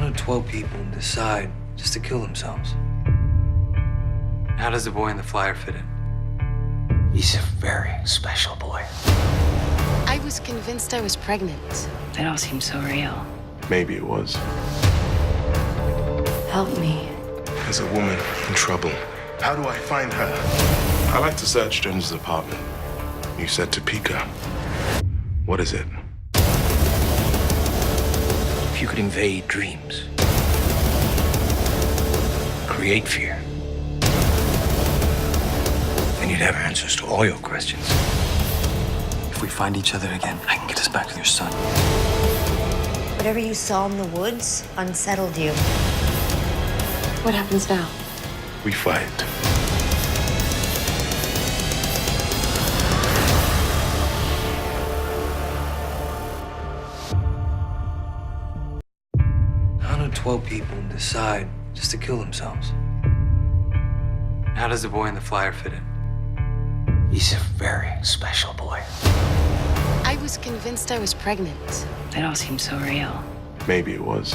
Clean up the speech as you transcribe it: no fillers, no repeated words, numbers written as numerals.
How do 12 people decide just to kill themselves? How does the boy in the flyer fit in? He's a very special boy. I was convinced I was pregnant. It all seemed so real. Maybe it was. Help me. There's a woman in trouble. How do I find her? I like to search Jones's apartment. You said Topeka. What is it? If you could invade dreams, create fear, then you'd have answers to all your questions. If we find each other again, I can get us back with your son. Whatever you saw in the woods unsettled you. What happens now? We fight. How do 12 people decide just to kill themselves? How does the boy in the flyer fit in? He's a very special boy. I was convinced I was pregnant. It all seemed so real. Maybe it was.